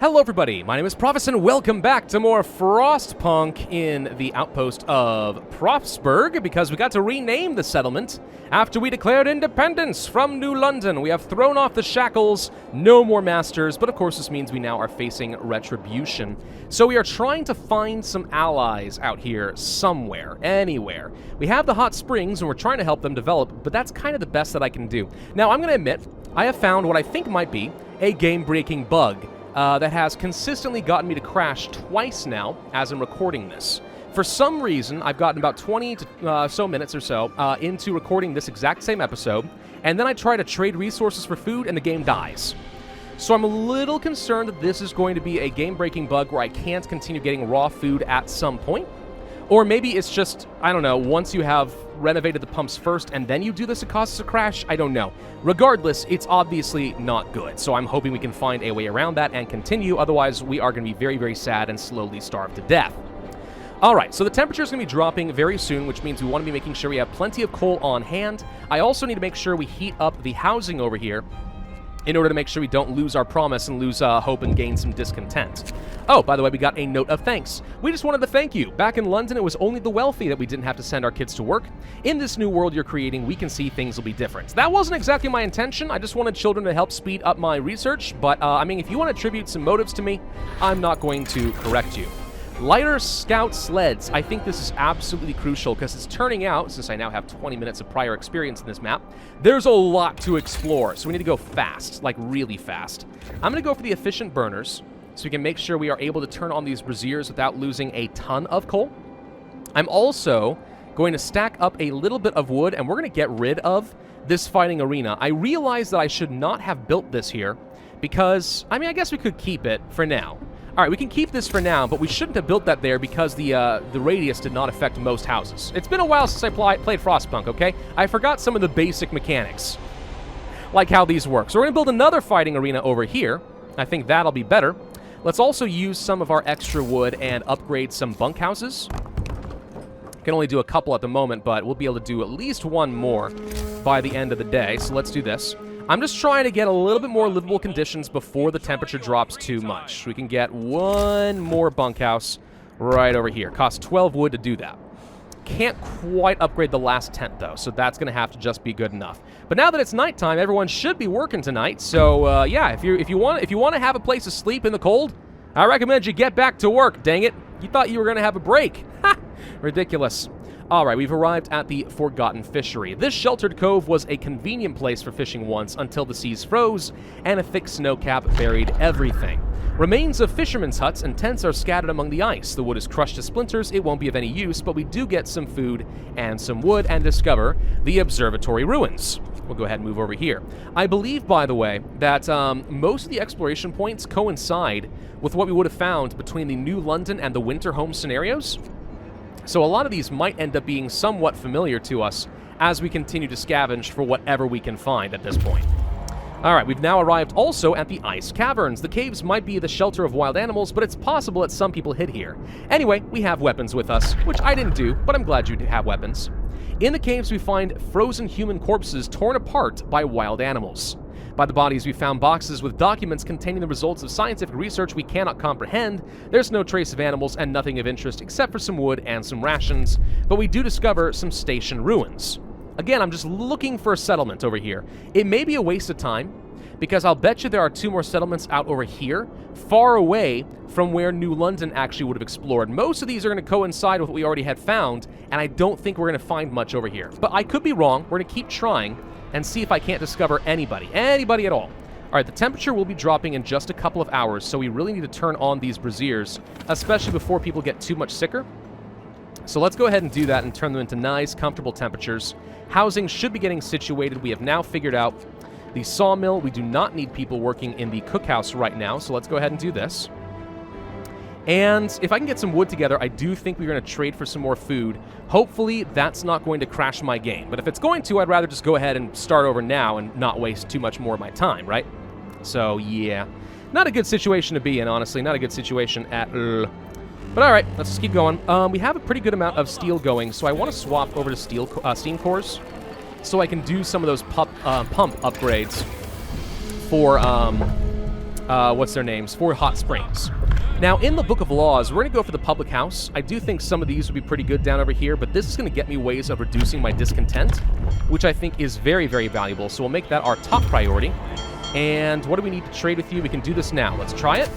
Hello everybody, my name is Pravus and welcome back to more Frostpunk in the outpost of Frostburg, because we got to rename the settlement after we declared independence from New London. We have thrown off the shackles, no more masters, but of course this means we now are facing retribution. So we are trying to find some allies out here somewhere, anywhere. We have the hot springs and we're trying to help them develop, but that's kind of the best that I can do. Now I'm going to admit, I have found what I think might be a game-breaking bug that has consistently gotten me to crash twice now as I'm recording this. For some reason, I've gotten about 20 to so minutes or so into recording this exact same episode, and then I try to trade resources for food and the game dies. So I'm a little concerned that this is going to be a game-breaking bug where I can't continue getting raw food at some point. Or maybe it's just, I don't know, once you have renovated the pumps first and then you do this, it causes a crash? I don't know. Regardless, it's obviously not good, so I'm hoping we can find a way around that and continue, otherwise we are going to be very, very sad and slowly starve to death. Alright, so the temperature is going to be dropping very soon, which means we want to be making sure we have plenty of coal on hand. I also need to make sure we heat up the housing over here in order to make sure we don't lose our promise and lose hope and gain some discontent. Oh, by the way, we got a note of thanks. We just wanted to thank you. Back in London, it was only the wealthy that we didn't have to send our kids to work. In this new world you're creating, we can see things will be different. That wasn't exactly my intention. I just wanted children to help speed up my research, but, I mean, if you want to attribute some motives to me, I'm not going to correct you. Lighter scout sleds. I think this is absolutely crucial because it's turning out, since I now have 20 minutes of prior experience in this map, there's a lot to explore, so we need to go fast, like really fast. I'm going to go for the efficient burners so we can make sure we are able to turn on these braziers without losing a ton of coal. I'm also going to stack up a little bit of wood, and we're going to get rid of this fighting arena. I realize that I should not have built this here because, I mean, I guess we could keep it for now. Alright, we can keep this for now, but we shouldn't have built that there because the radius did not affect most houses. It's been a while since I played Frostpunk, okay? I forgot some of the basic mechanics, like how these work. So we're going to build another fighting arena over here. I think that'll be better. Let's also use some of our extra wood and upgrade some bunkhouses. Can only do a couple at the moment, but we'll be able to do at least one more by the end of the day, so let's do this. I'm just trying to get a little bit more livable conditions before the temperature drops too much. We can get one more bunkhouse right over here. Costs 12 wood to do that. Can't quite upgrade the last tent, though, so that's going to have to just be good enough. But now that it's nighttime, everyone should be working tonight, so yeah, if you want to have a place to sleep in the cold, I recommend you get back to work, dang it. You thought you were going to have a break. Ha! Ridiculous. Alright, we've arrived at the Forgotten Fishery. This sheltered cove was a convenient place for fishing once until the seas froze and a thick snowcap buried everything. Remains of fishermen's huts and tents are scattered among the ice. The wood is crushed to splinters. It won't be of any use, but we do get some food and some wood and discover the observatory ruins. We'll go ahead and move over here. I believe, by the way, that most of the exploration points coincide with what we would have found between the New London and the Winterhome scenarios. So a lot of these might end up being somewhat familiar to us as we continue to scavenge for whatever we can find at this point. Alright, we've now arrived also at the Ice Caverns. The caves might be the shelter of wild animals, but it's possible that some people hid here. Anyway, we have weapons with us, which I didn't do, but I'm glad you do have weapons. In the caves we find frozen human corpses torn apart by wild animals. By the bodies, we found boxes with documents containing the results of scientific research we cannot comprehend. There's no trace of animals and nothing of interest except for some wood and some rations, but we do discover some station ruins. Again, I'm just looking for a settlement over here. It may be a waste of time, because I'll bet you there are two more settlements out over here, far away from where New London actually would have explored. Most of these are going to coincide with what we already had found, and I don't think we're going to find much over here. But I could be wrong. We're going to keep trying and see if I can't discover anybody at all. Alright, the temperature will be dropping in just a couple of hours, so we really need to turn on these braziers, especially before people get too much sicker. So let's go ahead and do that and turn them into nice, comfortable temperatures. Housing should be getting situated. We have now figured out the sawmill. We do not need people working in the cookhouse right now, so let's go ahead and do this. And if I can get some wood together, I do think we're going to trade for some more food. Hopefully, that's not going to crash my game. But if it's going to, I'd rather just go ahead and start over now and not waste too much more of my time, right? So, yeah. Not a good situation to be in, honestly. Not a good situation at all. But alright, let's just keep going. We have a pretty good amount of steel going, so I want to swap over to steam cores so I can do some of those pump upgrades for what's their names, for hot springs. Now, in the Book of Laws, we're going to go for the public house. I do think some of these would be pretty good down over here, but this is going to get me ways of reducing my discontent, which I think is very, very valuable. So we'll make that our top priority. And what do we need to trade with you? We can do this now. Let's try it.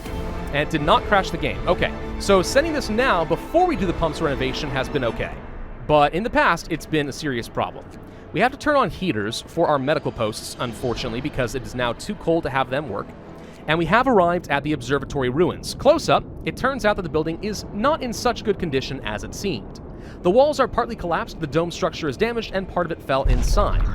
And it did not crash the game. Okay, so sending this now before we do the pumps renovation has been okay. But in the past, it's been a serious problem. We have to turn on heaters for our medical posts, unfortunately, because it is now too cold to have them work. And we have arrived at the observatory ruins. Close up, it turns out that the building is not in such good condition as it seemed. The walls are partly collapsed, the dome structure is damaged, and part of it fell inside.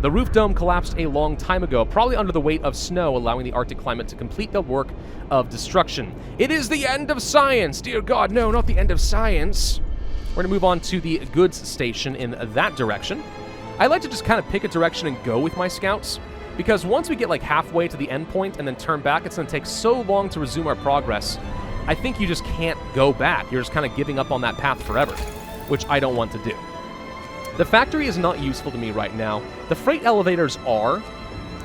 The roof dome collapsed a long time ago, probably under the weight of snow, allowing the Arctic climate to complete the work of destruction. It is the end of science! Dear God, no, not the end of science! We're going to move on to the goods station in that direction. I like to just kind of pick a direction and go with my scouts, because once we get like halfway to the end point and then turn back, it's going to take so long to resume our progress. I think you just can't go back. You're just kind of giving up on that path forever, which I don't want to do. The factory is not useful to me right now. The freight elevators are,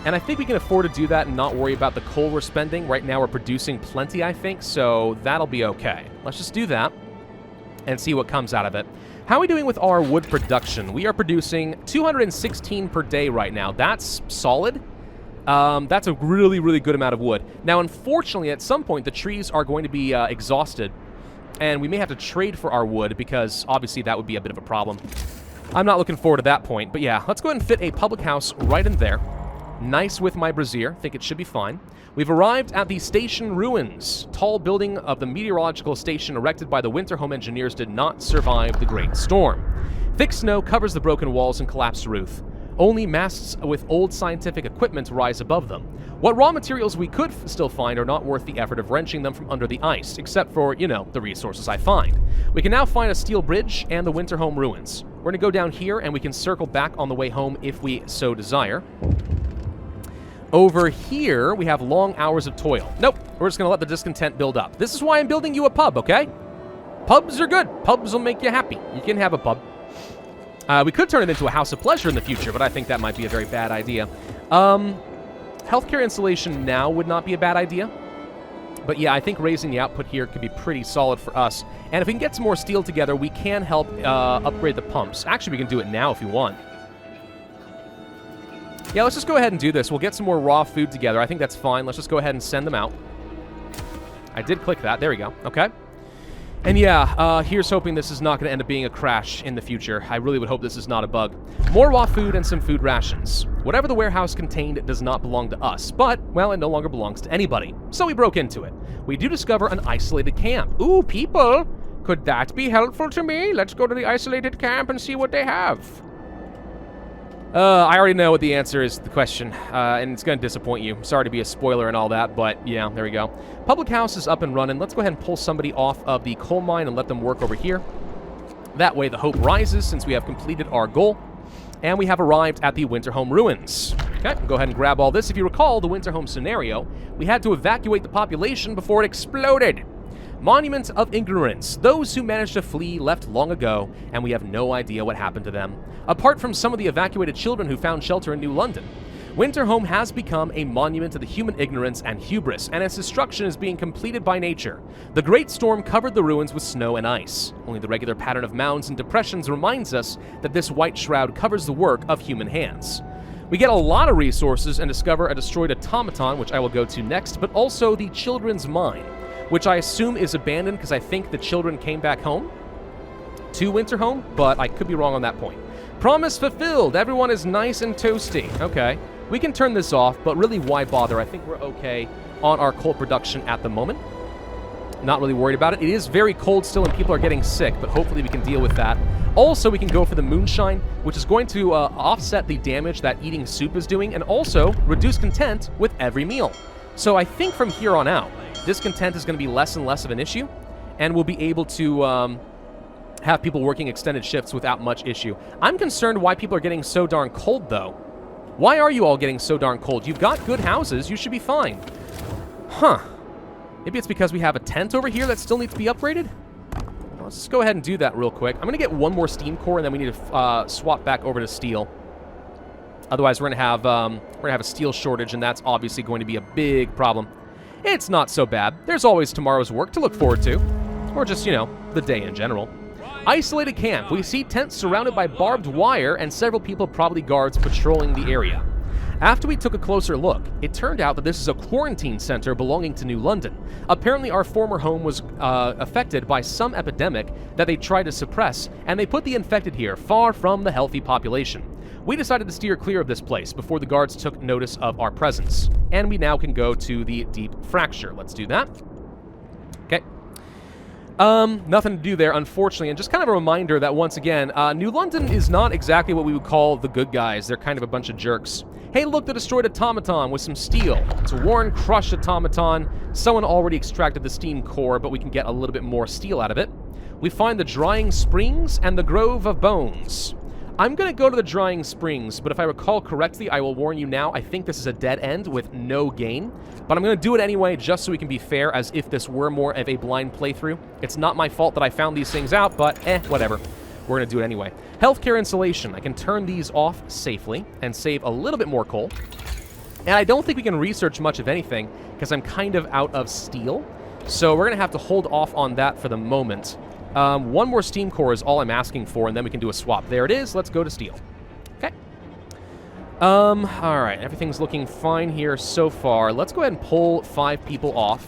and I think we can afford to do that and not worry about the coal we're spending. Right now we're producing plenty, I think, so that'll be okay. Let's just do that and see what comes out of it. How are we doing with our wood production? We are producing 216 per day right now. That's solid. That's a really, really good amount of wood. Now, unfortunately, at some point, the trees are going to be exhausted, and we may have to trade for our wood because, obviously, that would be a bit of a problem. I'm not looking forward to that point, but yeah, let's go ahead and fit a public house right in there. Nice with my brazier. Think it should be fine. We've arrived at the station ruins. Tall building of the meteorological station erected by the Winterhome engineers did not survive the great storm. Thick snow covers the broken walls and collapsed roof. Only masts with old scientific equipment rise above them. What raw materials we could still find are not worth the effort of wrenching them from under the ice, except for, you know, the resources I find. We can now find a steel bridge and the Winterhome ruins. We're going to go down here and we can circle back on the way home if we so desire. Over here, we have long hours of toil. Nope, we're just going to let the discontent build up. This is why I'm building you a pub, okay? Pubs are good. Pubs will make you happy. You can have a pub. We could turn it into a house of pleasure in the future, but I think that might be a very bad idea. Healthcare installation now would not be a bad idea. But yeah, I think raising the output here could be pretty solid for us. And if we can get some more steel together, we can help upgrade the pumps. Actually, we can do it now if you want. Yeah, let's just go ahead and do this. We'll get some more raw food together. I think that's fine. Let's just go ahead and send them out. I did click that. There we go. Okay. And yeah, here's hoping this is not going to end up being a crash in the future. I really would hope this is not a bug. More raw food and some food rations. Whatever the warehouse contained does not belong to us, but, well, it no longer belongs to anybody. So we broke into it. We do discover an isolated camp. Ooh, people! Could that be helpful to me? Let's go to the isolated camp and see what they have. I already know what the answer is to the question, and it's going to disappoint you. Sorry to be a spoiler and all that, but yeah, there we go. Public house is up and running. Let's go ahead and pull somebody off of the coal mine and let them work over here. That way the hope rises since we have completed our goal, and we have arrived at the Winterhome ruins. Okay, go ahead and grab all this. If you recall the Winterhome scenario, we had to evacuate the population before it exploded. Monument of ignorance. Those who managed to flee left long ago, and we have no idea what happened to them. Apart from some of the evacuated children who found shelter in New London, Winterhome has become a monument to the human ignorance and hubris, and its destruction is being completed by nature. The great storm covered the ruins with snow and ice. Only the regular pattern of mounds and depressions reminds us that this white shroud covers the work of human hands. We get a lot of resources and discover a destroyed automaton, which I will go to next, but also the children's mine, which I assume is abandoned because I think the children came back home to Winterhome, but I could be wrong on that point. Promise fulfilled. Everyone is nice and toasty. Okay. We can turn this off, but really, why bother? I think we're okay on our coal production at the moment. Not really worried about it. It is very cold still, and people are getting sick, but hopefully we can deal with that. Also, we can go for the moonshine, which is going to offset the damage that eating soup is doing, and also reduce content with every meal. So I think from here on out, discontent is going to be less and less of an issue, and we'll be able to have people working extended shifts without much issue. I'm concerned why people are getting so darn cold, though. Why are you all getting so darn cold? You've got good houses. You should be fine. Huh. Maybe it's because we have a tent over here that still needs to be upgraded? Well, let's just go ahead and do that real quick. I'm going to get one more steam core, and then we need to swap back over to steel. Otherwise, we're going to have a steel shortage, and that's obviously going to be a big problem. It's not so bad. There's always tomorrow's work to look forward to. Or just, you know, the day in general. Isolated camp. We see tents surrounded by barbed wire and several people, probably guards, patrolling the area. After we took a closer look, it turned out that this is a quarantine center belonging to New London. Apparently our former home was affected by some epidemic that they tried to suppress, and they put the infected here, far from the healthy population. We decided to steer clear of this place before the guards took notice of our presence. And we now can go to the deep fracture. Let's do that. Okay. Nothing to do there, unfortunately, and just kind of a reminder that, once again, New London is not exactly what we would call the good guys. They're kind of a bunch of jerks. Hey, look, the destroyed automaton with some steel. It's a worn, crushed automaton. Someone already extracted the steam core, but we can get a little bit more steel out of it. We find the drying springs and the grove of bones. I'm going to go to the drying springs, but if I recall correctly, I will warn you now, I think this is a dead end with no gain. But I'm going to do it anyway, just so we can be fair, as if this were more of a blind playthrough. It's not my fault that I found these things out, but whatever. We're going to do it anyway. Healthcare insulation. I can turn these off safely and save a little bit more coal. And I don't think we can research much of anything, because I'm kind of out of steel. So we're going to have to hold off on that for the moment. One more steam core is all I'm asking for, and then we can do a swap. There it is. Let's go to steel. Okay. All right. Everything's looking fine here so far. Let's go ahead and pull 5 people off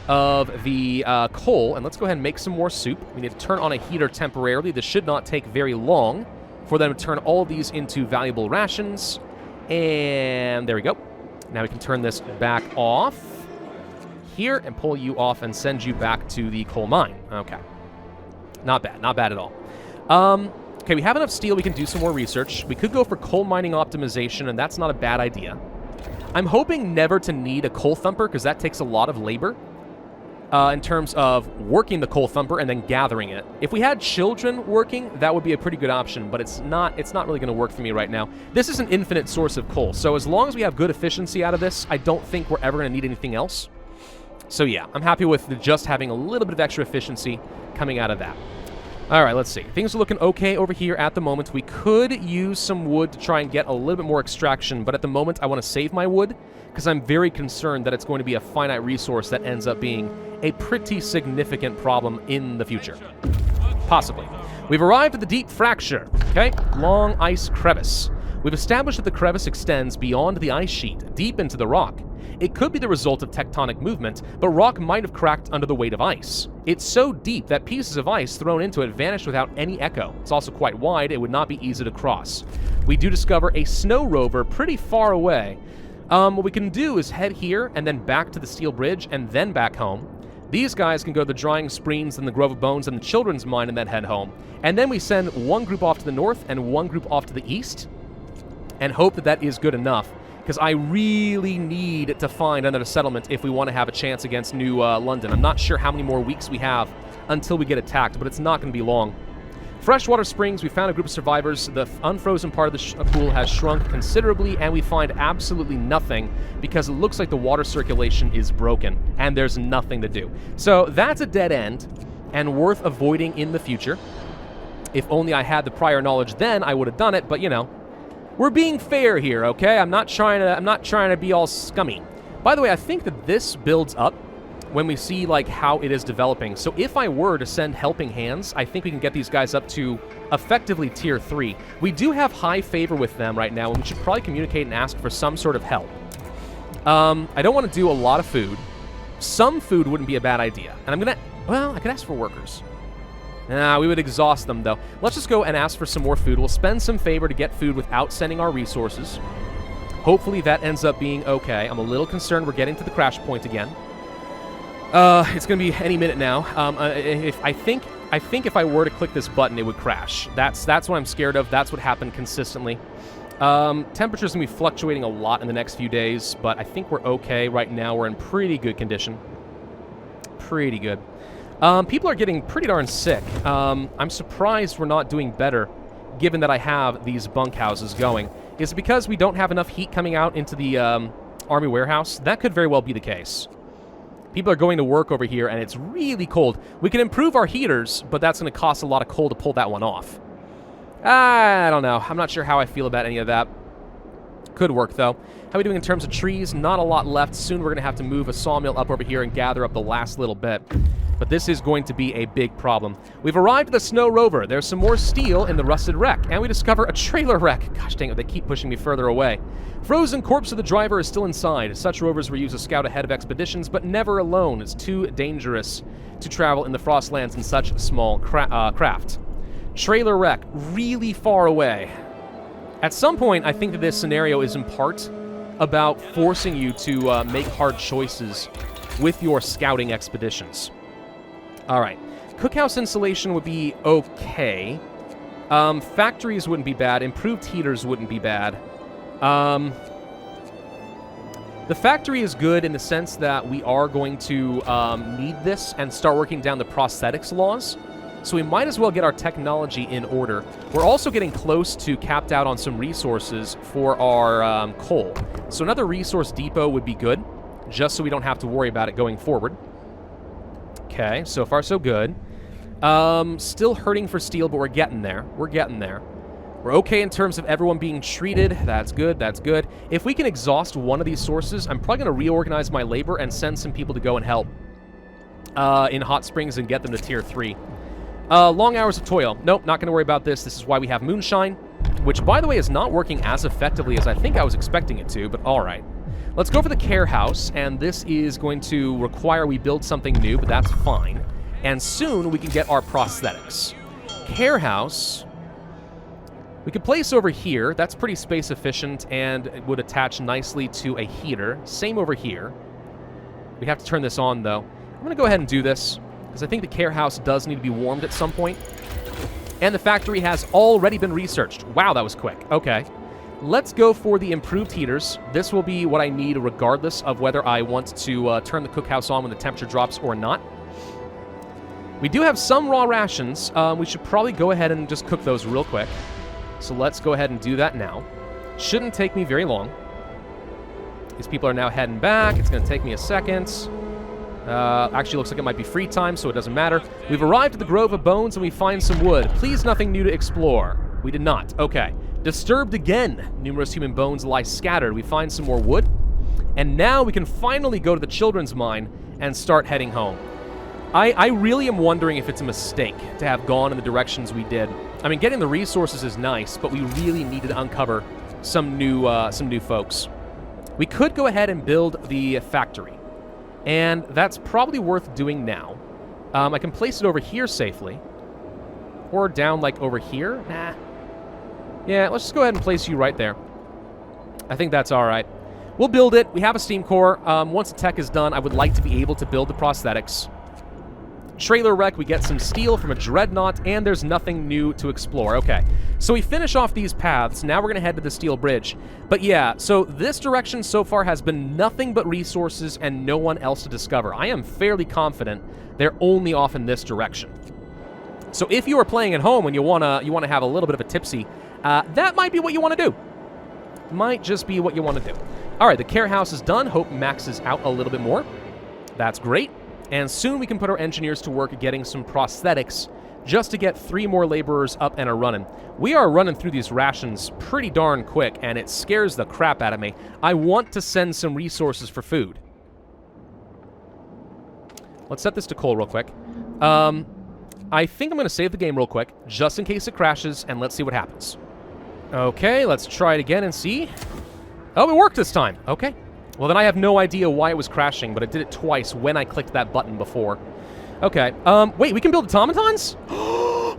of the coal, and let's go ahead and make some more soup. We need to turn on a heater temporarily. This should not take very long for them to turn all of these into valuable rations. And there we go. Now we can turn this back off here and pull you off and send you back to the coal mine. Okay. Not bad. Not bad at all. Okay, we have enough steel. We can do some more research. We could go for coal mining optimization, and that's not a bad idea. I'm hoping never to need a coal thumper, because that takes a lot of labor in terms of working the coal thumper and then gathering it. If we had children working, that would be a pretty good option, but it's not really going to work for me right now. This is an infinite source of coal, so as long as we have good efficiency out of this, I don't think we're ever going to need anything else. So yeah, I'm happy with just having a little bit of extra efficiency coming out of that. All right, let's see. Things are looking okay over here at the moment. We could use some wood to try and get a little bit more extraction, but at the moment I want to save my wood because I'm very concerned that it's going to be a finite resource that ends up being a pretty significant problem in the future. Possibly. We've arrived at the deep fracture, okay? Long ice crevice. We've established that the crevice extends beyond the ice sheet, deep into the rock. It could be the result of tectonic movement, but rock might have cracked under the weight of ice. It's so deep that pieces of ice thrown into it vanished without any echo. It's also quite wide. It would not be easy to cross. We do discover a snow rover pretty far away. What we can do is head here and then back to the steel bridge and then back home. These guys can go to the drying springs and the grove of bones and the children's mine and then head home. And then we send one group off to the north and one group off to the east and hope that that is good enough. Because I really need to find another settlement if we want to have a chance against New London. I'm not sure how many more weeks we have until we get attacked, but it's not going to be long. Freshwater Springs, we found a group of survivors. The unfrozen part of the pool has shrunk considerably, and we find absolutely nothing because it looks like the water circulation is broken, and there's nothing to do. So that's a dead end, and worth avoiding in the future. If only I had the prior knowledge then, I would have done it, but you know. We're being fair here, okay? I'm not trying to be all scummy. By the way, I think that this builds up when we see like how it is developing. So if I were to send helping hands, I think we can get these guys up to effectively tier 3. We do have high favor with them right now, and we should probably communicate and ask for some sort of help. I don't want to do a lot of food. Some food wouldn't be a bad idea. And I could ask for workers. Nah, we would exhaust them, though. Let's just go and ask for some more food. We'll spend some favor to get food without sending our resources. Hopefully that ends up being okay. I'm a little concerned we're getting to the crash point again. It's going to be any minute now. I think if I were to click this button, it would crash. That's what I'm scared of. That's what happened consistently. Temperature's going to be fluctuating a lot in the next few days, but I think we're okay. Right now, we're in pretty good condition. Pretty good. People are getting pretty darn sick. I'm surprised we're not doing better, given that I have these bunkhouses going. Is it because we don't have enough heat coming out into the army warehouse? That could very well be the case. People are going to work over here, and it's really cold. We can improve our heaters, but that's going to cost a lot of coal to pull that one off. I don't know. I'm not sure how I feel about any of that. Could work, though. How are we doing in terms of trees? Not a lot left. Soon we're going to have to move a sawmill up over here and gather up the last little bit. But this is going to be a big problem. We've arrived at the Snow Rover. There's some more steel in the rusted wreck, and we discover a trailer wreck. Gosh dang it, they keep pushing me further away. Frozen corpse of the driver is still inside. Such rovers were used to scout ahead of expeditions, but never alone. It's too dangerous to travel in the Frostlands in such small craft. Trailer wreck, really far away. At some point, I think that this scenario is in part about forcing you to make hard choices with your scouting expeditions. All right. Cookhouse insulation would be okay. Factories wouldn't be bad. Improved heaters wouldn't be bad. The factory is good in the sense that we are going to need this and start working down the prosthetics laws. So we might as well get our technology in order. We're also getting close to capped out on some resources for our coal. So another resource depot would be good, just so we don't have to worry about it going forward. Okay, so far so good. Still hurting for steel, but we're getting there. We're getting there. We're okay in terms of everyone being treated. That's good, that's good. If we can exhaust one of these sources, I'm probably going to reorganize my labor and send some people to go and help in Hot Springs and get them to Tier 3. Long hours of toil. Nope, not going to worry about this. This is why we have moonshine, which, by the way, is not working as effectively as I think I was expecting it to, but all right. Let's go for the care house, and this is going to require we build something new, but that's fine. And soon we can get our prosthetics. Care house, we could place over here. That's pretty space efficient, and it would attach nicely to a heater. Same over here. We have to turn this on, though. I'm going to go ahead and do this, because I think the care house does need to be warmed at some point. And the factory has already been researched. Wow, that was quick. Okay. Let's go for the improved heaters. This will be what I need regardless of whether I want to turn the cookhouse on when the temperature drops or not. We do have some raw rations. We should probably go ahead and just cook those real quick. So let's go ahead and do that now. Shouldn't take me very long. These people are now heading back. It's going to take me a second. Actually, looks like it might be free time, so it doesn't matter. We've arrived at the Grove of Bones, and we find some wood. Please, nothing new to explore. We did not. Okay. Disturbed again. Numerous human bones lie scattered. We find some more wood. And now we can finally go to the children's mine and start heading home. I really am wondering if it's a mistake to have gone in the directions we did. I mean, getting the resources is nice, but we really needed to uncover some new folks. We could go ahead and build the factory. And that's probably worth doing now. I can place it over here safely. Or down, like, over here. Nah. Yeah, let's just go ahead and place you right there. I think that's all right. We'll build it. We have a steam core. Once the tech is done, I would like to be able to build the prosthetics. Trailer wreck, we get some steel from a dreadnought, and there's nothing new to explore. Okay, so we finish off these paths. Now we're going to head to the steel bridge. But yeah, so this direction so far has been nothing but resources and no one else to discover. I am fairly confident they're only off in this direction. So if you are playing at home and you wanna have a little bit of a tipsy, that might be what you want to do. Might just be what you want to do. All right, the care house is done. Hope maxes out a little bit more. That's great. And soon we can put our engineers to work getting some prosthetics just to get 3 more laborers up and a-running. We are running through these rations pretty darn quick, and it scares the crap out of me. I want to send some resources for food. Let's set this to coal real quick. I think I'm going to save the game real quick, just in case it crashes, and let's see what happens. Okay, let's try it again and see. Oh, it worked this time. Okay. Well, then I have no idea why it was crashing, but it did it twice when I clicked that button before. Okay. Wait, we can build automatons?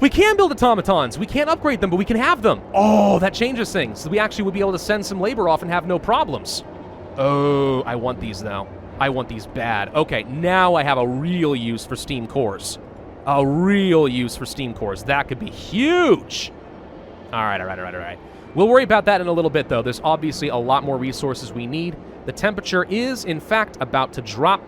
We can build automatons. We can't upgrade them, but we can have them. Oh, that changes things. We actually would be able to send some labor off and have no problems. Oh, I want these now. I want these bad. Okay, now I have a real use for steam cores. A real use for steam cores. That could be huge. All right. We'll worry about that in a little bit, though. There's obviously a lot more resources we need. The temperature is, in fact, about to drop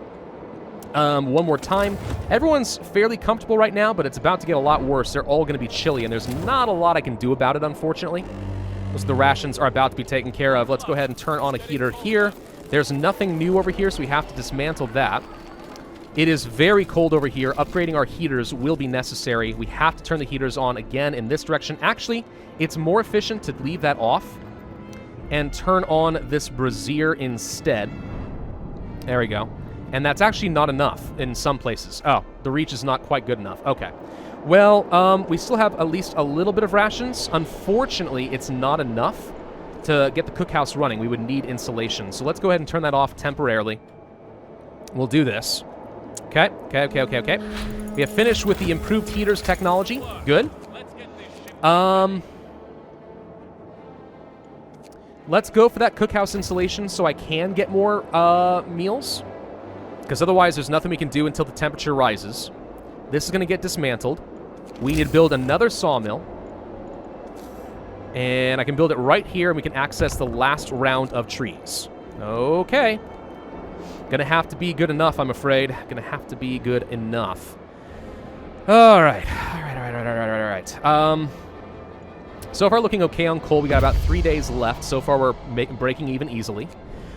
one more time. Everyone's fairly comfortable right now, but it's about to get a lot worse. They're all going to be chilly, and there's not a lot I can do about it, unfortunately. So the rations are about to be taken care of. Let's go ahead and turn on a heater here. There's nothing new over here, so we have to dismantle that. It is very cold over here. Upgrading our heaters will be necessary. We have to turn the heaters on again in this direction. Actually, it's more efficient to leave that off and turn on this brazier instead. There we go. And that's actually not enough in some places. Oh, the reach is not quite good enough. Okay. Well, we still have at least a little bit of rations. Unfortunately, it's not enough to get the cookhouse running. We would need insulation. So let's go ahead and turn that off temporarily. We'll do this. Okay. We have finished with the improved heaters technology. Good. Let's go for that cookhouse insulation so I can get more meals. Because otherwise, there's nothing we can do until the temperature rises. This is going to get dismantled. We need to build another sawmill. And I can build it right here, and we can access the last round of trees. Okay. Gonna have to be good enough, I'm afraid. Gonna have to be good enough. All right. So far looking okay on coal. We got about 3 days left. So far we're breaking even easily.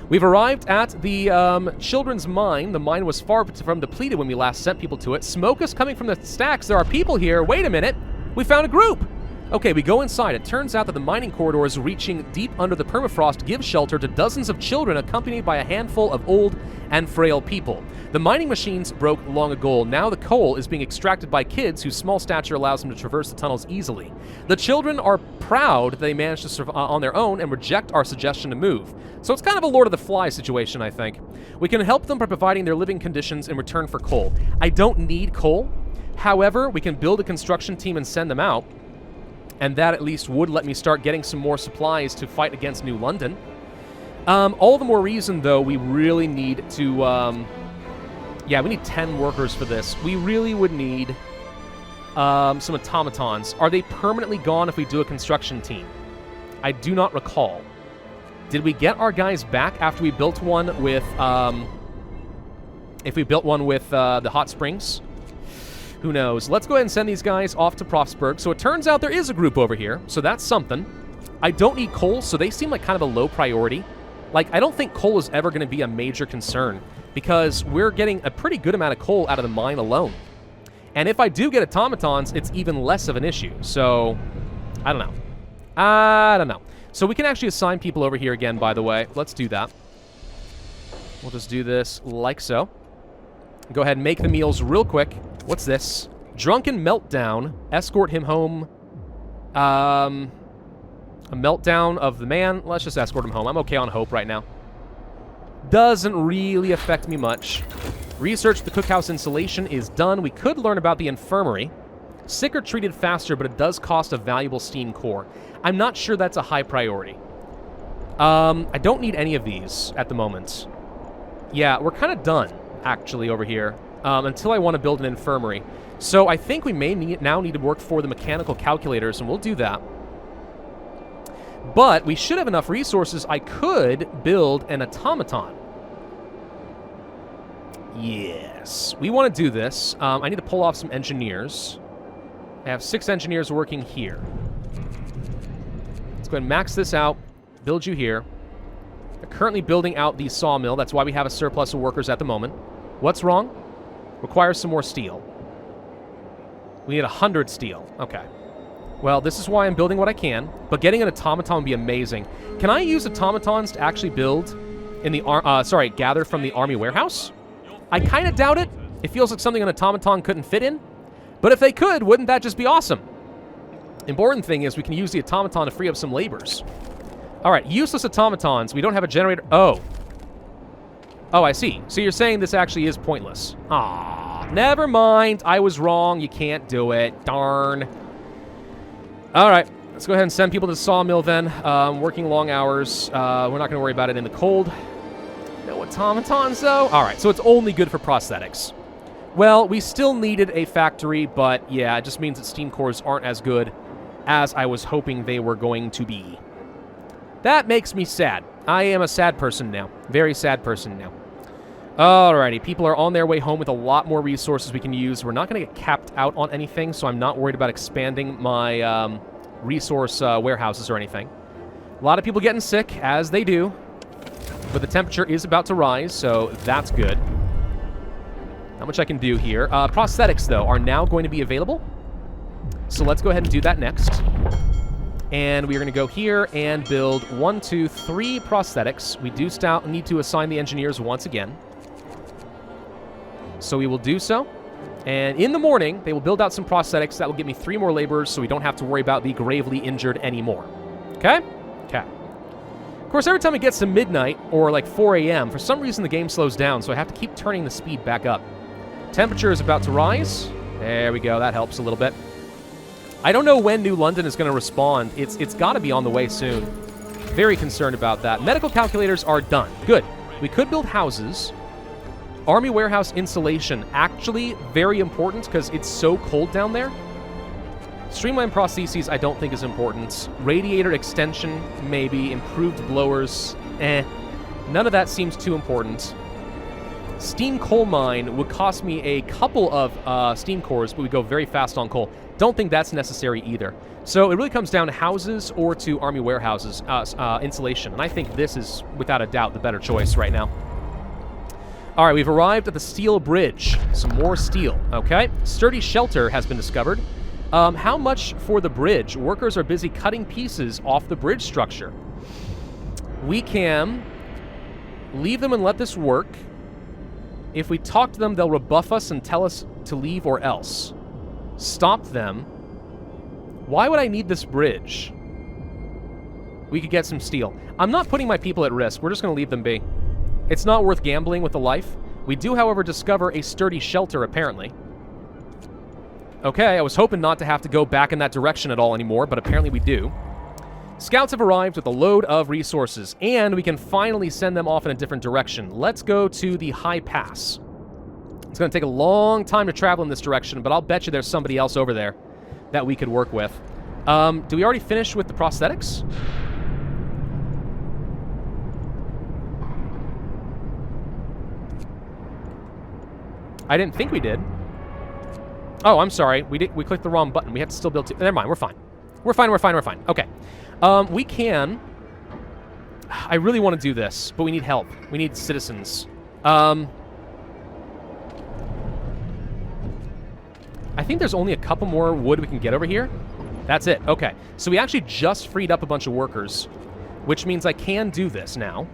We've arrived at the children's mine. The mine was far from depleted when we last sent people to it. Smoke is coming from the stacks. There are people here. Wait a minute. We found a group. Okay, we go inside. It turns out that the mining corridors reaching deep under the permafrost give shelter to dozens of children accompanied by a handful of old and frail people. The mining machines broke long ago. Now the coal is being extracted by kids whose small stature allows them to traverse the tunnels easily. The children are proud that they managed to survive on their own and reject our suggestion to move. So it's kind of a Lord of the Flies situation, I think. We can help them by providing their living conditions in return for coal. I don't need coal. However, we can build a construction team and send them out. And that at least would let me start getting some more supplies to fight against New London. All the more reason, though, we really need to... yeah, we need 10 workers for this. We really would need some automatons. Are they permanently gone if we do a construction team? I do not recall. Did we get our guys back after we built one with... if we built one with the hot springs? Who knows? Let's go ahead and send these guys off to Frostpunk. So it turns out there is a group over here, so that's something. I don't need coal, so they seem like kind of a low priority. Like, I don't think coal is ever going to be a major concern, because we're getting a pretty good amount of coal out of the mine alone. And if I do get automatons, it's even less of an issue. So, I don't know. So we can actually assign people over here again, by the way. Let's do that. We'll just do this like so. Go ahead and make the meals real quick. What's this? Drunken meltdown. Escort him home. A meltdown of the man. Let's just escort him home. I'm okay on hope right now. Doesn't really affect me much. Research the cookhouse insulation is done. We could learn about the infirmary. Sick are treated faster, but it does cost a valuable steam core. I'm not sure that's a high priority. I don't need any of these at the moment. Yeah, we're kind of done, actually, over here. Until I want to build an infirmary. So I think we may now need to work for the mechanical calculators, and we'll do that. But we should have enough resources. I could build an automaton. Yes. We want to do this. I need to pull off some engineers. I have 6 engineers working here. Let's go ahead and max this out. Build you here. They're currently building out the sawmill. That's why we have a surplus of workers at the moment. What's wrong? Requires some more steel. We need 100 steel. Okay. Well, this is why I'm building what I can, but getting an automaton would be amazing. Can I use automatons to actually build in the gather from the army warehouse? I kind of doubt it. It feels like something an automaton couldn't fit in. But if they could, wouldn't that just be awesome? Important thing is we can use the automaton to free up some labors. All right, useless automatons. We don't have a generator. Oh. Oh, I see. So you're saying this actually is pointless. Ah, never mind. I was wrong. You can't do it. Darn. All right. Let's go ahead and send people to the sawmill then. Working long hours. We're not going to worry about it in the cold. No automatons, though. All right. So it's only good for prosthetics. Well, we still needed a factory, but yeah, it just means that steam cores aren't as good as I was hoping they were going to be. That makes me sad. I am a sad person now. Very sad person now. Alrighty, people are on their way home with a lot more resources we can use. We're not going to get capped out on anything, so I'm not worried about expanding my resource warehouses or anything. A lot of people getting sick, as they do. But the temperature is about to rise, so that's good. Not much I can do here. Prosthetics, though, are now going to be available. So let's go ahead and do that next. And we are going to go here and build 1, 2, 3 prosthetics. We do need to assign the engineers once again. So we will do so. And in the morning, they will build out some prosthetics. That will give me 3 more laborers, so we don't have to worry about the gravely injured anymore. Okay? Okay. Of course, every time it gets to midnight, or like 4 a.m., for some reason the game slows down, so I have to keep turning the speed back up. Temperature is about to rise. There we go. That helps a little bit. I don't know when New London is going to respond. It's got to be on the way soon. Very concerned about that. Medical calculators are done. Good. We could build houses. Army warehouse insulation. Actually, very important because it's so cold down there. Streamline prostheses, I don't think is important. Radiator extension, maybe. Improved blowers, None of that seems too important. Steam coal mine would cost me a couple of steam cores, but we go very fast on coal. Don't think that's necessary either. So it really comes down to houses or to army warehouses, insulation. And I think this is, without a doubt, the better choice right now. All right, we've arrived at the steel bridge. Some more steel, okay? Sturdy shelter has been discovered. How much for the bridge? Workers are busy cutting pieces off the bridge structure. We can leave them and let this work. If we talk to them, they'll rebuff us and tell us to leave or else. Stop them. Why would I need this bridge? We could get some steel. I'm not putting my people at risk. We're just going to leave them be. It's not worth gambling with the life. We do, however, discover a sturdy shelter, apparently. Okay, I was hoping not to have to go back in that direction at all anymore, but apparently we do. Scouts have arrived with a load of resources, and we can finally send them off in a different direction. Let's go to the High Pass. It's going to take a long time to travel in this direction, but I'll bet you there's somebody else over there that we could work with. Do we already finish with the prosthetics? I didn't think we did. Oh, I'm sorry. We clicked the wrong button. We have to still build two. Never mind. We're fine. We're fine. We're fine. We're fine. Okay. We can... I really want to do this, but we need help. We need citizens. I think there's only a couple more wood we can get over here. That's it. Okay. So we actually just freed up a bunch of workers, which means I can do this now.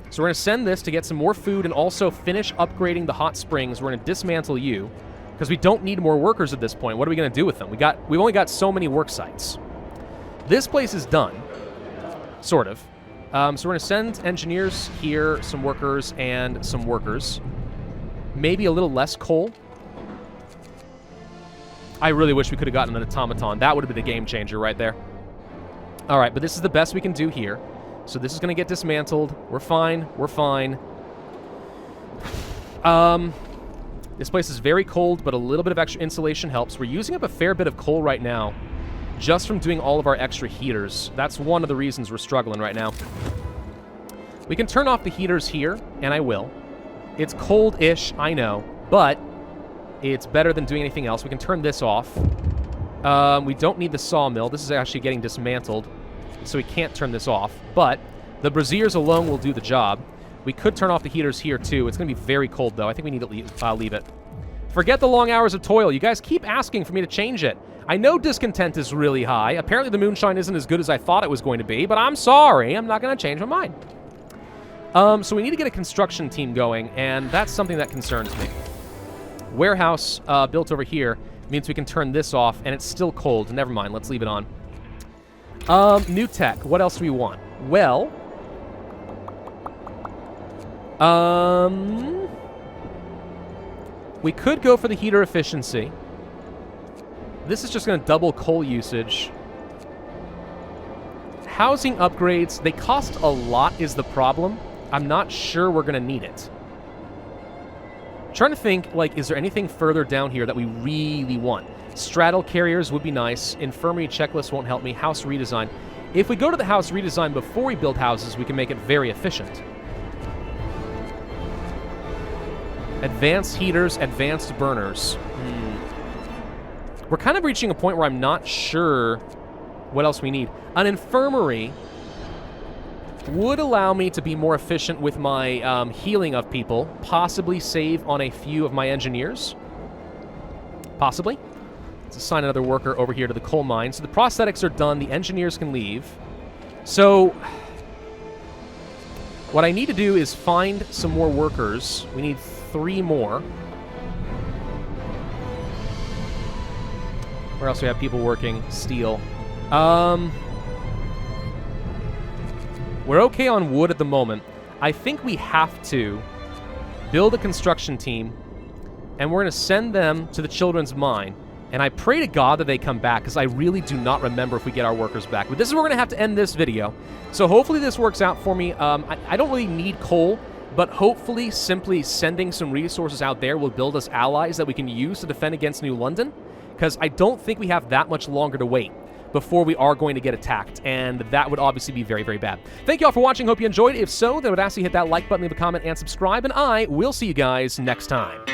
So we're going to send this to get some more food and also finish upgrading the hot springs. We're going to dismantle you because we don't need more workers at this point. What are we going to do with them? We've only got so many work sites. This place is done, sort of. So we're going to send engineers here, some workers, and some workers. Maybe a little less coal. I really wish we could have gotten an automaton. That would have been a game changer right there. All right, but this is the best we can do here. So this is going to get dismantled. We're fine. We're fine. This place is very cold, but a little bit of extra insulation helps. We're using up a fair bit of coal right now just from doing all of our extra heaters. That's one of the reasons we're struggling right now. We can turn off the heaters here, and I will. It's cold-ish, I know, but it's better than doing anything else. We can turn this off. We don't need the sawmill. This is actually getting dismantled, so we can't turn this off. But the braziers alone will do the job. We could turn off the heaters here, too. It's going to be very cold, though. I think we need to leave it. Forget the long hours of toil. You guys keep asking for me to change it. I know discontent is really high. Apparently the moonshine isn't as good as I thought it was going to be, but I'm sorry. I'm not going to change my mind. So we need to get a construction team going, and that's something that concerns me. Warehouse built over here means we can turn this off, and it's still cold. Never mind. Let's leave it on. New tech. What else do we want? Well, we could go for the heater efficiency. This is just going to double coal usage. Housing upgrades, they cost a lot is the problem. I'm not sure we're going to need it. I'm trying to think, like, is there anything further down here that we really want? Straddle carriers would be nice. Infirmary checklist won't help me. House redesign. If we go to the house redesign before we build houses, we can make it very efficient. Advanced heaters, advanced burners. We're kind of reaching a point where I'm not sure what else we need. An infirmary would allow me to be more efficient with my healing of people, possibly save on a few of my engineers. Possibly. Let's assign another worker over here to the coal mine. So the prosthetics are done. The engineers can leave. So what I need to do is find some more workers. We need 3 more. Where else do we have people working? Steel. We're okay on wood at the moment. I think we have to build a construction team, and we're going to send them to the children's mine. And I pray to God that they come back, because I really do not remember if we get our workers back. But this is where we're going to have to end this video. So hopefully this works out for me. I don't really need coal, but hopefully simply sending some resources out there will build us allies that we can use to defend against New London, because I don't think we have that much longer to wait before we are going to get attacked, and that would obviously be very, very bad. Thank you all for watching. Hope you enjoyed. If so, then I would ask you to hit that like button, leave a comment, and subscribe, and I will see you guys next time.